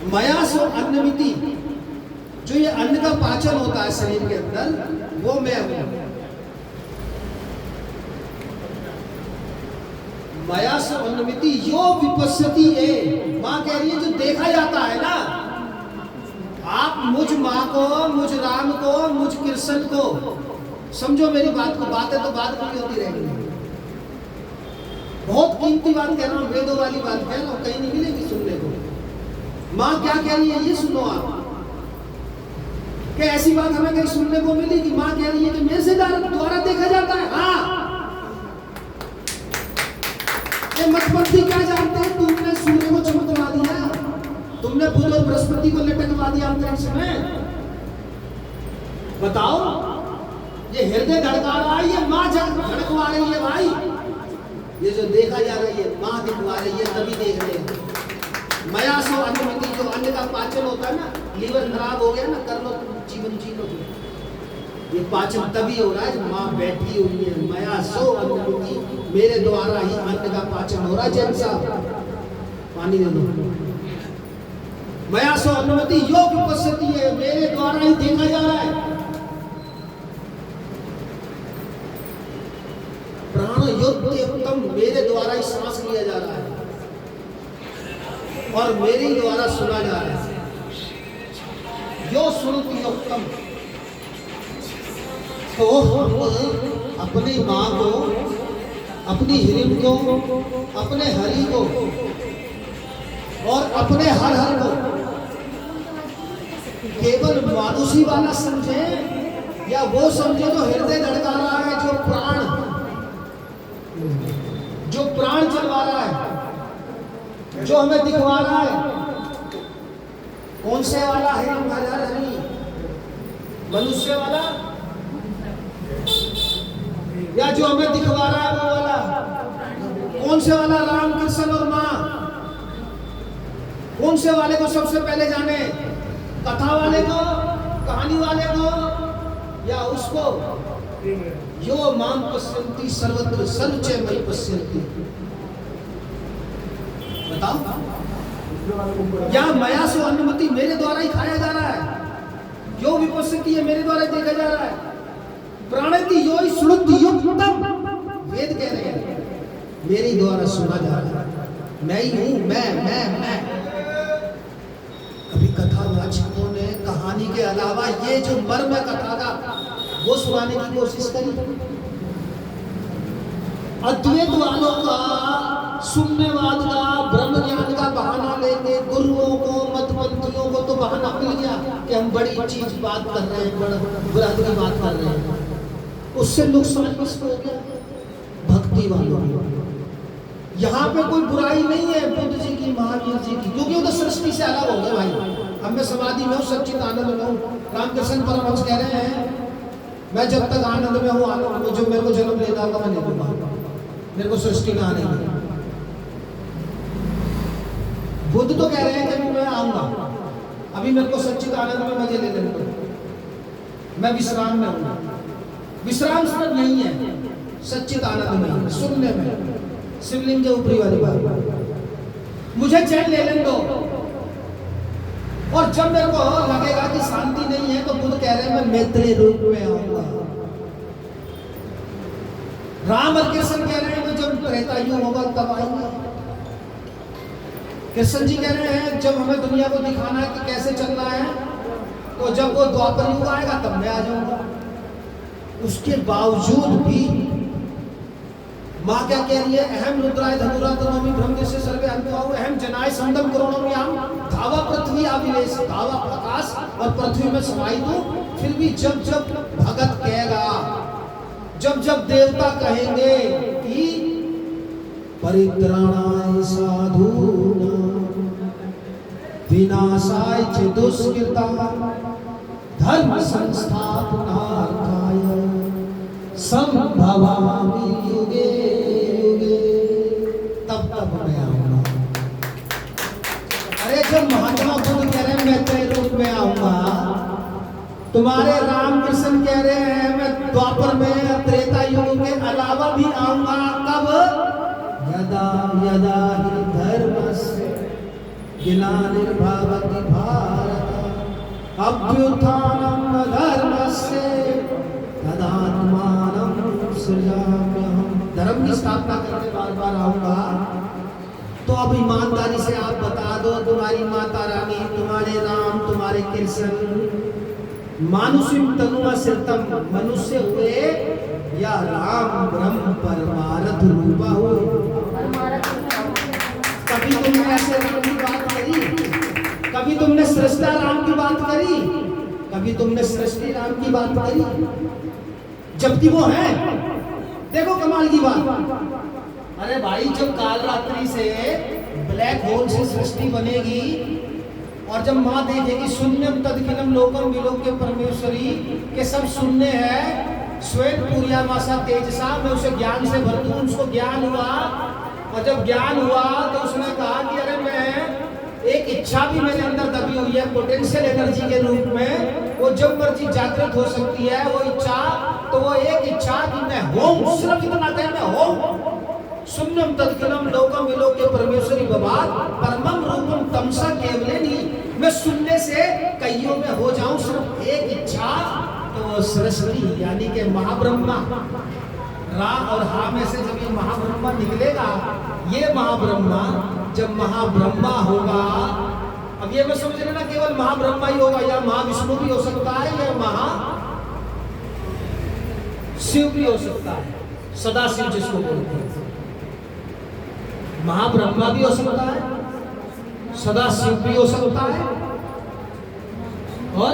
मया सो अन्नमिति, जो ये अन्न का पाचन होता है शरीर के अंदर, वो मैं हूं। मया सो अन्नमिति यो विपश्यति है। मां कह रही है जो देखा जाता है ना, आप मुझ मां को, मुझ राम को, मुझ कृष्ण को समझो मेरी बात को। बातें तो बात की होती रहेगी। बहुत कीमती बात कह रहा हूं, वेदों वाली बात कह रहा हूं, कहीं नहीं मिलेगी सुनने को। मां क्या कह रही है ये सुनो आप। क्या ऐसी बात हमें कहीं सुनने को मिली कि मां कह रही है कि मेरे से द्वारा देखा जाता है? हाँ, ये मतपंथी क्या जानते हैं? तुमने सूर्य को चमकवा दिया, तुमने बुध और बृहस्पति को लटकवा दिया अंतरिक्ष में। बताओ, ये हृदय धड़का रहा है, ये मां धड़कवा रही है भाई। ये जो देखा जा रहा है ये मां दिखवा रही है, तभी देख रहे हैं। मया सो अन्नमिति, जो अन्न का पाचन होता है ना, लीवर खराब हो गया ना, कर लो जीवन जी लो, ये पाचन तभी हो रहा है जब मां बैठी हुई है। मया सो अन्नमिति, मेरे द्वारा ही अन्न का पाचन हो रहा है। जैन साहब पानी दे दो। मया सो अन्नमिति यो विपश्यति है, मेरे द्वारा ही देखा जा रहा है। प्राण योग्यम, मेरे द्वारा ही सांस लिया जा रहा है और मेरे द्वारा सुना जा रहा है। यो सुनति योक्तम, तो हम अपनी मां को, अपनी हिरिम को, अपने हरि को और अपने हर हर को केवल मानुषी वाला समझे, या वो समझे जो हृदय धड़का रहा है, जो प्राण चलवा रहा है, जो हमें दिखवा रहा है। कौन से वाला है? हरि, मनुष्य वाला, या जो हमें दिखवा रहा है वो वाला? कौन से वाला? राम, कृष्ण और मां। कौन से वाले को सबसे पहले जाने? कथा वाले को, कहानी वाले को, या उसको? यो मां पश्यन्ति सर्वत्र सर्वचे मयि पश्यन्ति। बताओ, या मया सो अन्नमिति, मेरे द्वारा ही खाया जा रहा है। यो विपश्यति है, मेरे द्वारा ही देखा जा रहा है। प्राणति यो ही सुनति युक्तम, वेद कह रहे हैं मेरे द्वारा सुना जा रहा है। मैं ही हूं, मैं। कभी कथा वाचकों ने कहानी के अलावा ये जो मर्म कथा का वो सुनाने की कोशिश करी। अद्वैत वालों का, शून्यवाद का, ब्रह्म ज्ञान का बहाना लेके गुरुओं को, मतपंथियों को तो बहाना मिल गया कि हम बड़ी चीज बात कर रहे हैं, बड़ा की बात कर रहे हैं। उससे नुकसान किसको हो गया? भक्ति वालों को। यहाँ पे कोई बुराई नहीं है बुद्ध जी की, महावीर जी की, क्योंकि वो तो सृष्टि से अलग हो गए भाई। अब मैं समाधि में हूँ, सच्चित आनंद में हूँ। रामकृष्ण परमहंस कह रहे हैं मैं जब तक आनंद में हूँ, आनंद में जो मेरे को जन्म लेना होगा मैं ले लूंगा, मेरे को सृष्टि में आने की। बुद्ध तो कह रहे हैं कि मैं आऊंगा, अभी मेरे को सच्चित आनंद में मजे ले लेने दो, मैं विश्राम में हूँ। विश्राम सिर्फ नहीं है, सच्चित आनंद में, शून्य में, शिवलिंग के ऊपरी वाली बात। मुझे चैन ले लेने दो। और जब मेरे को लगेगा कि शांति नहीं है तो बुद्ध कह रहे हैं मैं मैत्री रूप में आऊंगा। राम और कृष्ण कह रहे हैं जब त्रेता युग होगा तब आएंगे। कृष्ण जी कह रहे हैं जब हमें दुनिया को दिखाना है कि कैसे चलना है, तो जब वो द्वापर युग आएगा तब मैं आ जाऊंगा। उसके बावजूद भी माँ क्या कह रही है? अहम रुद्राय धनुरातनोमि ब्रह्मदेशे सर्वे अनुभव अहम जनाय संदम करोणोम्याम धावा पृथ्वी आविवेश, धावा प्रकाश और पृथ्वी में समाहित हूं। फिर भी जब जब भगत कहेगा, जब जब देवता कहेंगे कि परित्राणाय साधूनां विनाशाय च दुष्कृतां धर्म संस्थापनार्थाय संभवामि युगे युगे, तब तब मैं आऊंगा। अरे जब महात्मा बुद्ध कह रहे हैं मैं तेरे रूप में आऊंगा, तुम्हारे राम कृष्ण कह रहे हैं मैं द्वापर में त्रेता युग के अलावा भी आऊंगा। कब? यदा यदा हि धर्मस्य ग्लानिर्भवति भारत अभ्युत्थानम् अधर्मस्य तदात्मानं सृजाम्यहम्। धर्म की स्थापना करने बार बार आऊंगा। तो अब ईमानदारी से आप बता दो, तुम्हारी माता रानी, तुम्हारे राम, तुम्हारे कृष्ण मानुषिम तनुआ सिरतम मनुष्य हुए या राम ब्रह्म परमारथ रूपा हुए? कभी तुमने ऐसे राम की बात करी? कभी तुमने सृष्टा राम की बात करी? कभी तुमने सृष्टि राम की बात करी? जबकि वो है। देखो कमाल की बात। अरे भाई, जब काल रात्रि से ब्लैक होल से सृष्टि बनेगी और जब माँ देखेगी शून्यम तदखिलम लोकम विलोक्य परमेश्वरी के सब शून्य है, श्वेत पूर्या मासा तेजसा, मैं उसे ज्ञान से भर दूं। उसको ज्ञान हुआ और जब ज्ञान हुआ तो उसने कहा कि अरे मैं एक इच्छा भी मेरे अंदर दबी हुई है पोटेंशियल एनर्जी के रूप में, वो जब मर्जी जागृत हो सकती है वो इच्छा। तो वो एक इच्छा कि मैं हूं, सिर्फ इतना कह मैं हूं। शून्यम तदखिलम लोकम विलोक्य परमेश्वरी भवात् परमम रूपम तमसा केवलेनी, मैं शून्य से कईयों में हो जाऊं, सिर्फ एक इच्छा। तो सृष्टि यानी कि महाब्रह्मा, रा और हा में से जब ये महाब्रह्मा निकलेगा, ये महाब्रह्मा जब महाब्रह्मा होगा, अब ये मैं समझ लेना केवल महाब्रह्मा ही होगा, या महाविष्णु भी हो सकता है, या महा शिव भी हो सकता है, सदा शिव जिसको बोलते हैं। महाब्रह्मा भी हो सकता है, सदा शिव भी हो सकता है, और